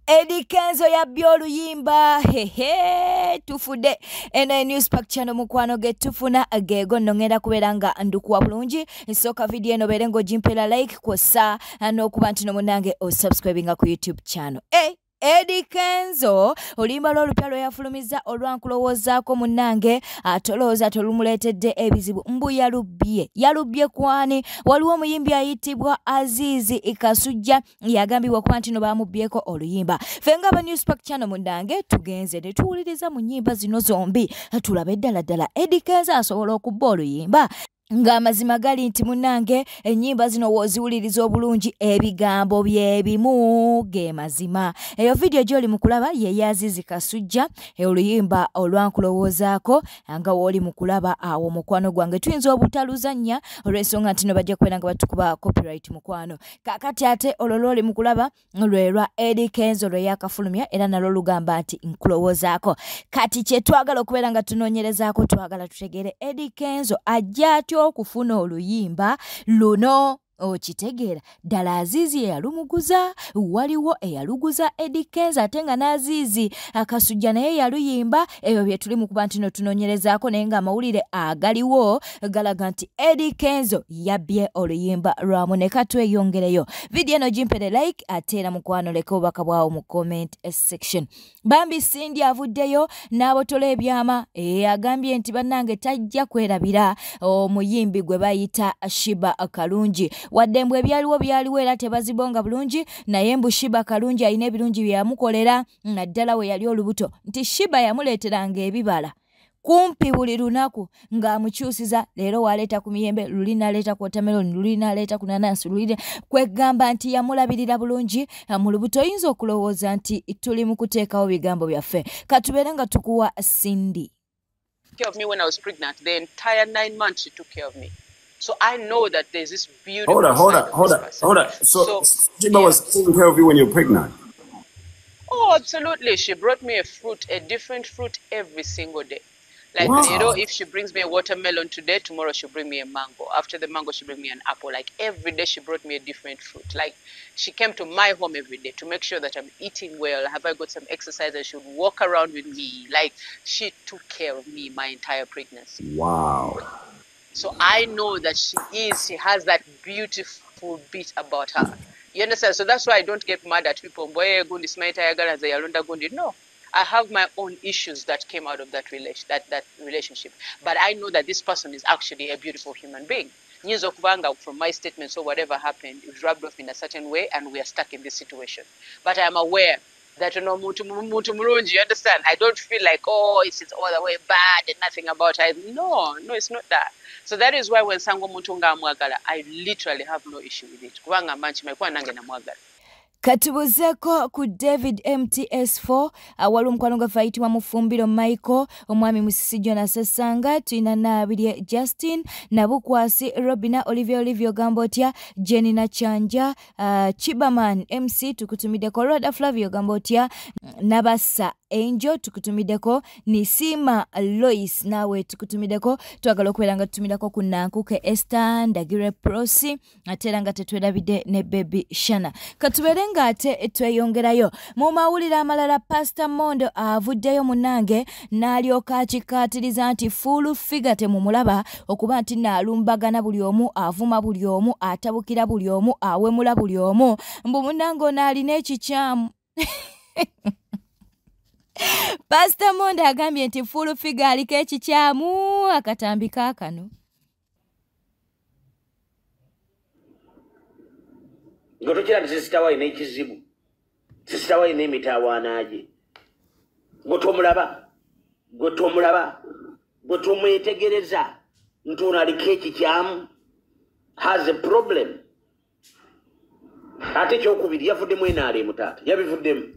Eddie Kenzo yabbye oluyimba hehe tufude eno Newspack channel mukwano getufuna geego nongera kubeera nga ndukuwa bulungi nsooka video eno beere ng'ogimpera like kw'ossa n'okuba nti munange osubscribinga ku YouTube channel. Eddie Kenzo oluyimba lw'olupya lwe yafulumiza olwankulowoozaako munnange atolooza tolumuleetedde ebizibu mbu yalubbye kwani waliwo omuyimbi ayitibwa Azizi Kasujja yagambibwa okuba nti no baamubbyeko oluyimba ffe ng'aba Newspack channel munnange tugenze ne tuwuliriza mu nnyimba zino zombi tulabe ddala Eddie Kenzo asobola okubba oluyimba nga mazima gali nti munnange ennyimba zino woziwuliriza obulungi ebigambo byebimu ge mazima. Eyo video gy'oli mu kulaba ye Azizi Kasujja oluyimba olwankulowoozaako nga w'oli mu kulaba awo mukwano gwange tuyinza obutaluzannya olw'ensonga nti no bajja kubeera nga batukuba copyright mukwano. Kaakati ate olwo lw'oli mu kulaba lwe lwa Eddie Kenzo lwe yakafulumya era nalwo lugamba nti nkulowoozaako. Kati kye twagala okubeera nga tunoonyerezaako twagala tutegeere Eddie Kenzo ajja atyo okufuna oluyimba luno okitegeera ddala Azizi eyalumuguza waliwo eyaluguza Eddie Kenzo ate nga n'Azizi Kasujja naye yaluyimba ebyo bye tuli mu kuba nti no tunoonyerezaako naye ng'amawulire agaliwo galaga nti Eddie Kenzo yabbye oluyimba lwamu ne katweyongereyo video eno gimpere like ate era mukwano leka obubaka bwawo mu comment section. Bambi Cindy avuddeyo n'abotola ebyama agambye nti bannange tajja kwerabira omuyimbi gwe bayita Shiba Kalungi wadde mbwe byaliwo era tebazibonga bulungi naye mbu Shiba Kalungi alina ebirungi bye yamukolera naddala we yali olubuto nti Shiba yamuleeteranga ebibala kumpi buli lunaku ng'amukyusiza leero waleeta ku miyembe luli n'aleeta ku watermelon luli n'aleeta ku nanasi luli kwegamba nti yamulabirira bulungi mu lubuto oyinza okulowooza nti tuli mu kuteekawo bigambo byaffe katubeere nga tukuwa Cindy. Of me when I was pregnant, the entire 9 months she took care of me. So I know that there's this beautiful. Hold on. So Shiba was taking care of you when you were pregnant? Oh, absolutely. She brought me a different fruit every single day. Like, wow. If she brings me a watermelon today, tomorrow she'll bring me a mango. After the mango, she'll bring me an apple. Like, every day she brought me a different fruit. Like, she came to my home every day to make sure that I'm eating well. Have I got some exercise? And she would walk around with me. Like, she took care of me my entire pregnancy. Wow. So I know that she has that beautiful bit about her. You understand? So that's why I don't get mad at people. No. I have my own issues that came out of that relationship. But I know that this person is actually a beautiful human being. News of Vanga from my statements or whatever happened, it rubbed off in a certain way and we are stuck in this situation. But I am aware that you understand? I don't feel like, it's all the way bad and nothing about her. No, it's not that. So that is why when Sango Mutunga Mwagala, I literally have no issue with it. Kuwanga manchi mekwa nange na Mwagala. Katubuzeeko ku David MTS4 awali omukwano gwe ayitibwa Mufumbiro Michael omwami Musisi Jonas Sanga tuyina Nabirye Justin Nabukwasi Robina Olivia Gambotya Jenny Nachanja Chibaman MC tukutumideko Roda Flavio Gambotya Nabasa Angel tukutumideko Nisima Lois nawe tukutumideko twagala okubeera nga tutumideko ku Nankuke Esther Ndagire Prosi ate nga tetwerabidde ne Baby Shana katubeere nga ate tweyongerayo mu mawulire amalala Pastor Mondo avuddeyo munnange n'alyoka akikaatiriza nti full figure temumulaba okuba nti naalumbagana buli omu avuma buli omu atabukira buli omu awemula buli omu mbu munnange ono alina ekikyamu Pastor Mondo agambye nti full figure aliko ekikyamu akatambi kaakano. Ngotokera sisitawa ine ekizibu. Sisitawa ine emitawaanaje. Gotomulaba. Gotomwetegereza. Ntona aliko ekikyamu. Has a problem. Ate kyokubiri yavuddemu enaale mutaata. Yabivuddemu.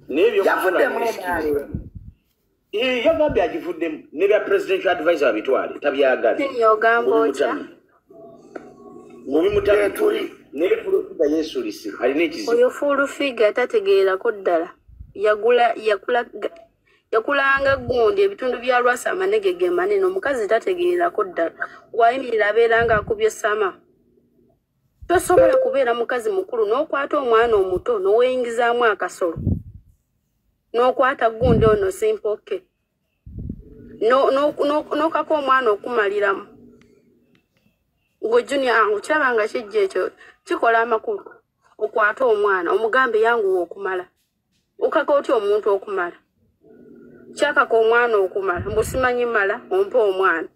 Nebyo yavuddemu enaale. Yagambye agivuddemu. Nebya presidential advisor bitwale. Tabyagala. Mubi mutaata tuli. Nele fulu figa Yesu lisi. Alina ekizibu. Oyo fulu figa tategeerako ddala. Yakulanga gundi ebitundu bya Lwasa amanegege manene omukazi tategeerako ddala. Wayimirira abeera nga akubye sama. tosobola kubeera mukazi mukulu n'okwata omwana omuto n'oweyingizaamu akasolo n'okwata gundi ono simpoke n'okaka omwana okumaliramu gwe Junior okiraba nga kijja ekyo kikola amakulu okwata omwana omugambe yanguwa okumala okaka otya omuntu okumala kyakaka omwana okumala mbusimanyi mala ompa omwana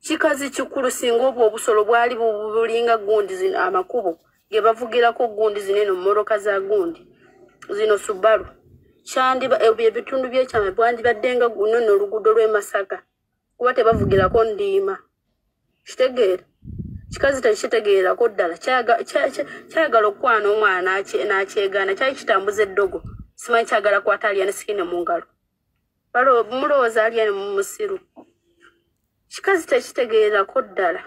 kikazi kikulu singa obwo obusolo bwali bulinga gundi zino amakubo ge bavugirako gundi zinene mu mmotoka za gundi zino Subaru kyandiba ebitundu by'ekyama bwandibaddenga gunono oluguudo lw'e Masaka kuba tebavugirako ndiima kitegeera kikazi tekitegeerako ddala kyayagala okukwana omwana n'akyegaana kyali kitambuza eddogo simanyi kyagala kwata alyane sikine mu ngalo mulowooza alyane mu musiru kikazi tekitegeerako ddala.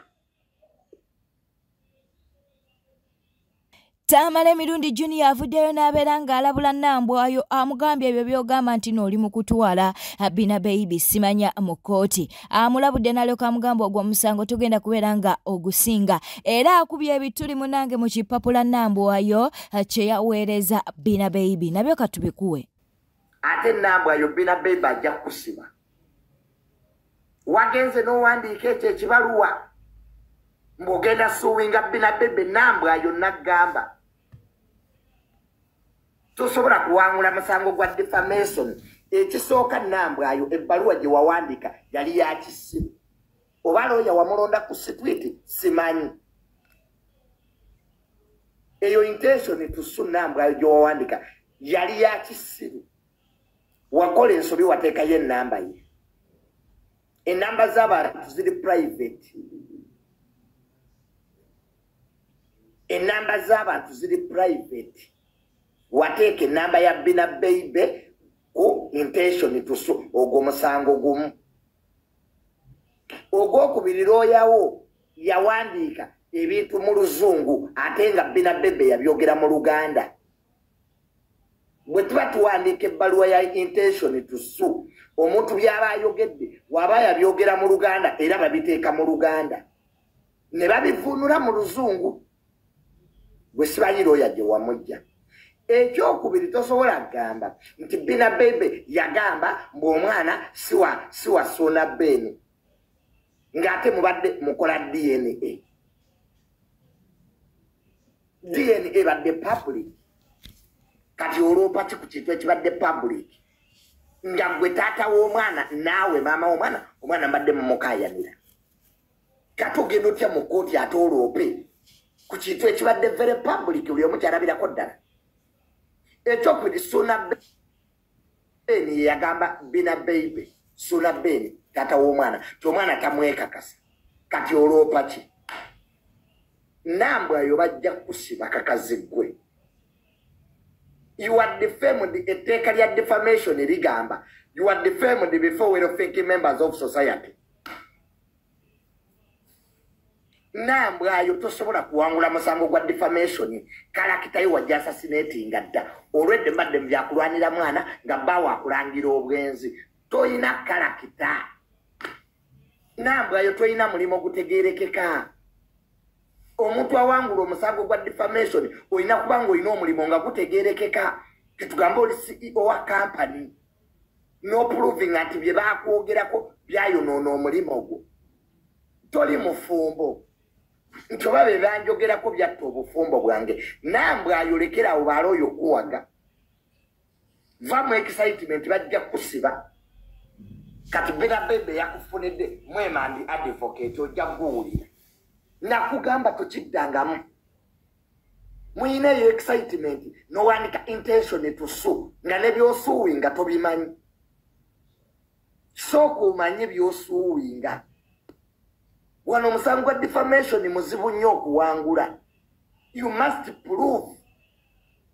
Tamala emirundi Junior avuddeyo n'abeera ng'alabula Nambwayo amugambye ebyo by'ogamba nti n'oli mu kutwala Bina Baby simanya mu kkooti. Amulabudde n'alyoka amugamba ogw'omusango tugenda kubeera nga ogusinga. Era akubye ebituli munange mu kipapula Nambwayo kye yaweereza Bina Baby. Nabyo katubikuwe. Ate Nambwayo Bina Baby ajja kusiba. Wagenze n'owandiika ekyo ekibaluwa mbogenda suwinga Bina Baby Nambwayo nagamba tosobola kuwangula musango gwa defamation ekisooka Nambwayo ebbaluwa gye wawandika yali ya kisiru oba looya wamulonda ku street simanyi eyo intention tusu Nambwayo gye wawandika yali ya kisiru wakola ensobi wateekayo ennamba ye ennamba z'abantu ziri private enamba z'abantu ziri private wateeke enamba ya Bina Baby ku intention tusu ogwo musango gumu ogwokubiri looyawo yawandiika ebintu mu Luzungu ate nga Bina Baby yabyogera mu Luganda bwe tuba tuwandiika ebbaluwa ya intention tusu omuntu byaba ayogedde waba yabyogera mu Luganda era babiteeka mu Luganda ne babivuunula mu Luzungu gwe simanyi looya gye wamujja ekyokubiri tosobola kugamba nti Bina Baby yagamba ng'omwana siwa Sona Ben ng'ate mubadde mukola DNA badde public kati olwopa ki ku kintu ekibadde public nga gwe taata w'omwana naawe maama w'omwana mbadde mumukaayanira kati ogenda otya mu kkooti ate olwope ku kintu ekibadde very public buli omu kyalabirako ddala ekyokubiri Sona Ben yagamba Bina Baby Sona Ben taata w'omwana ky'omwana tamwekakasa kati olwopa ki Nambwayo bajja kusiba kakazi gwe you are defamed etteeka lya defamation ligamba you are defamed before well-thinking members of society. Nambwayo tosobola kuwangula musango gwa defamation kalakita yo wajja assassinatinga dda olwedde mbadde mbyakulwanira mwana nga bawa akulangira obwenzi toyina kalakita Nambwayo toyina mulimo gutegerekeka omuntu awangula omusango gwa defamation oyina kubanga oyina omulimo nga gutegerekeka kitugamba oli CEO wa company no proving ati bye bakwogerako byayonoona omulimo gwo toli mufumbo ntoba be banjogerako byatta obufumbo bwange Nambwayo lekerawo baala oyo kuwaga vamu excitement bajja kusiba kati Bina Baby yakufunidde mwemandi advocate ojja kuwulira nakugamba tukiddangamu muyinayo excitement nowandika intention tusu nga nebyosuuwinga tobimanyi sooka omanye byosuuwinga wano omusango gwa defamation muzibu nnyo okuwangula you must prove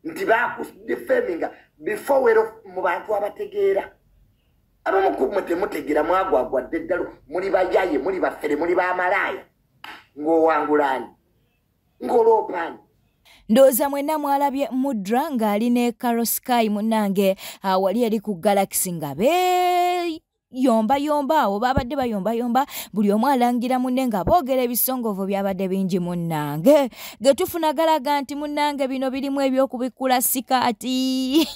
nti bakudefaminga before wero mu bantu abategeera abamukumwe temutegeera mwagwagwadde ddalo muli bayaye muli bafere muli bamalaaya ng'owangulani ng'oloopani ndowooza mwenna mwalabye Mudra ng'ali ne Carol Sky munnange wali eri ku Galaxy nga yomba awo babadde bayomba buli omu alangira munne nga boogera ebisongovu byabadde bingi munnange getufuna galaga nti munnange bino birimu ebyokubikula sikaati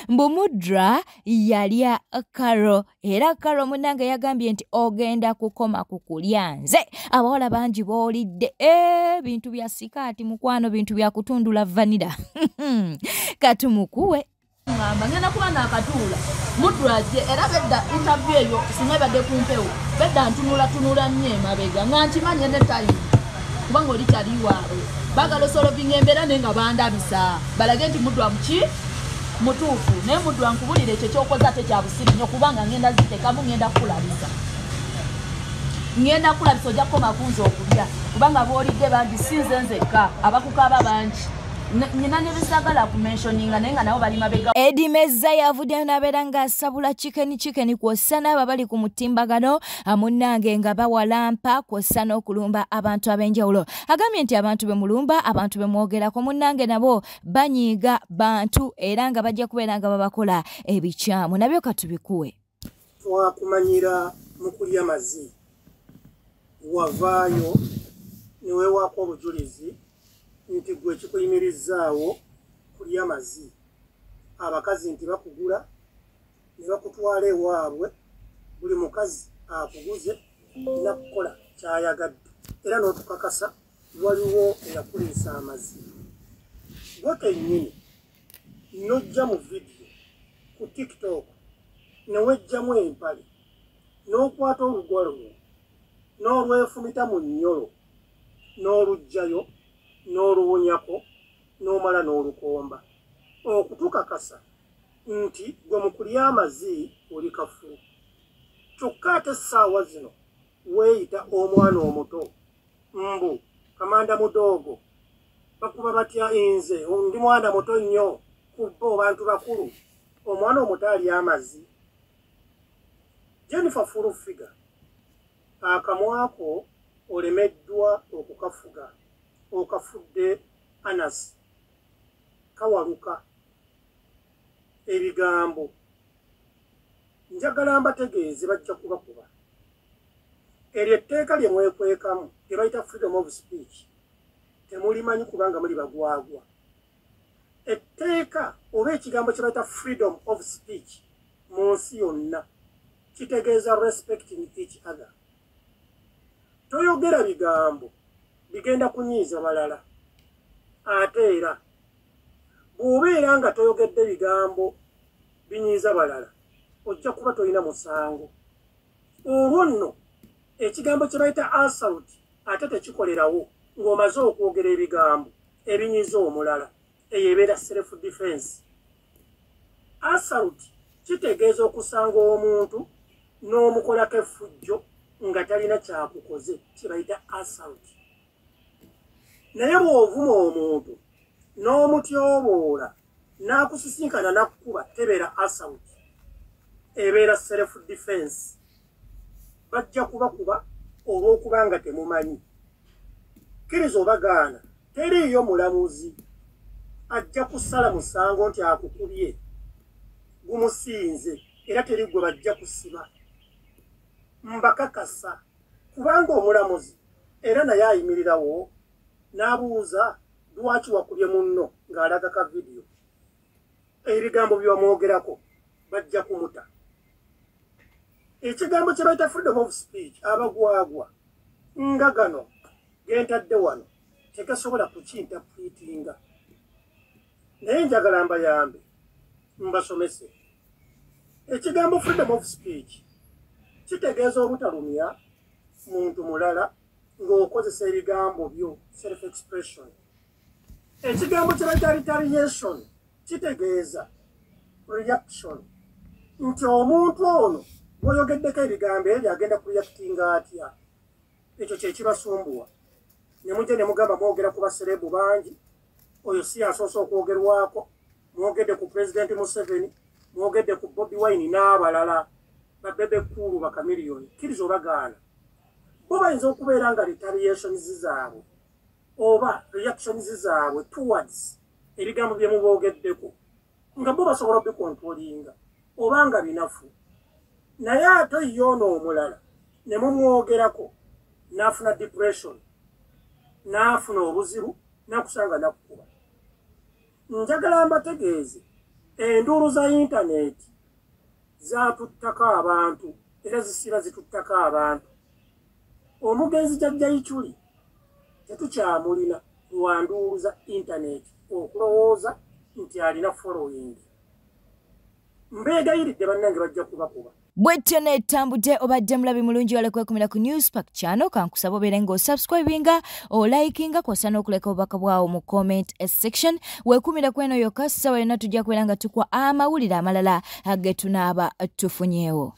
mbu Mudra yalya Karo era Karo munnange yagambye nti ogenda kukoma kukulya nze abawala bangi boolidde bintu bya sikaati mukwano bintu bya kutundula vanilla katumukuwe ngamba ngenda kuba nakatuula Mudra je era bedda interview eyo singa badde kumpewo bedda ntunula nnyo emabega nga nkimanye ne time kubanga oli kyali waabwe bagala solving embeera naye nga bandabisa balage nti Mudra mutuufu naye Mudra nkubulira ekyo kyokoza ate kya busiri nnyo kubanga ngenda zitekamu ngenda kulabisa ojja kukoma kunza okulya kubanga boolidde bangi sinze nzekka abakukaba bangi nyina nebisagala kumentioninga naye nga nabo bali mabega. Eddie Mezza yavuddeyo n'abeera ng'asabula chicken kwossa n'abo bali ku mutimbagano munnange nga bawalampa kwossa n'okulumba abantu ab'enjawulo. Agambye nti abantu be mulumba abantu be mwogerako munnange nabo banyiiga bantu era nga bajja kubeera nga babakola ebikyamu nabyo katubikuwe. Twakumanyira mu kulya mazzi wavaayo niweewaako obujulizi nti gwe kikuyimirizaawo kulya mazzi abakazi nti bakugula ne bakutwala ewaabwe buli mukazi akuguze nakukola kyayagadde era n'otukakasa waliwo eyakuliisa amazzi gwe kennyini nojja mu vidiyo ku TikTok ne wejjamu empale n'okwata olugwa luno n'olwefumita mu nnyolo n'olugjayo n'oluwunyako n'omala n'olukomba okutukakasa nti gwe mu kulya amazzi oli kafulu kyokka ate essaawa zino weeyita omwana omuto mbu kamanda mudoogo bakuba batya nze ndi mwana muto nnyo kubba bantu bakulu omwana omuto alya amazzi. Jennifer Furufiga akamwako olemeddwa okukafuga okafudde Anas kawaluka ebigambo njagala mbategeeze bajja kubakuba eryo etteeka lye mwekwekamu lye bayita freedom of speech temulimanyi kubanga muli bagwagwa. Etteeka oba ekigambo kye bayita freedom of speech mu nsi yonna kitegeeza respecting each other. Toyogera bigambo bigenda kunyiiza balala ate era bw'obeera nga toyogedde bigambo binyiiza balala ojja kuba tolina musango. Olwo nno ekigambo kye bayita assault ate tekikolerawo ng'omaze okwogera ebigambo ebinyiiza omulala eyo ebeera self defense. Assault kitegeeza okusanga omuntu n'omukolako effujjo nga talina kyakukoze kibayita assault. Naye bw'ovuma omuntu n'omutyoboola n'akusisinkana n'akkuba tebeera assault ebeera self defense. Bajja kubakuba olw'okuba nga temumanyi. Kkiriza obagaana teriiyo mulamuzi ajja kusala musango nti akukubye gumusinze era teri gwe bajja kusiba. Mbakakasa kubanga omulamuzi era naye ayimirirawo n'abuuza lwaki wakubye munno ng'alaga ka vidiyo ebigambo by'omwogerako bajja kumuta. Ekigambo kye bayita freedom of speech abagwagwa nga gano gentadde wano tegasobola kukintapulitinga naye njagala mbayambe mbasomese. Ekigambo freedom of speech kitegeeza obutalumya muntu mulala ng'okozesa ebigambo byo self expression. Ekigambo kye bayita retaliation kitegeeza reaction nti omuntu ono bw'oyogeddeko ebigambo ebyo agenda kureactinga atya. Ekyo kye kibasumbuwa ne mujja ne mugamba mwogera ku baserebu bangi oyo si asoose okwogerwako mwogedde ku President Museveni mwogedde ku Bobi Wine n'abalala babebe kkulu bakamiliyoni. Kkiriza obagaana bo bayinza okubeera nga retaliations zaabwe oba reactions zaabwe towards ebigambo bye muboogeddeko nga bo basobola obikontrolinga oba nga binafu naye ate yono omulala ne mumwogerako n'afuna depression n'afuna obuzibu n'akusanga nakukuba. Njagala mbategeeze enduulu za intaneti zaatuttako abantu era zisiba zituttako abantu. Omugenzi Jjajja Ichuli tetukyamulina lwa nduulu za intaneti okulowooza nti alina following. Mbeegayiridde bannange bajja kubakuba. Bwetyo netambudde obadde mulabi mulungi wale kwekumira ku Newspack channel kankusaba obeere ng'osubscribinga olikinga kw'ossa n'okuleka obubaka bwawo mu comment section. Weekumira kweno yokka ssaawa yonna tujja kubeera nga tukwa amawulire amalala ge tunaaba tufunyeewo.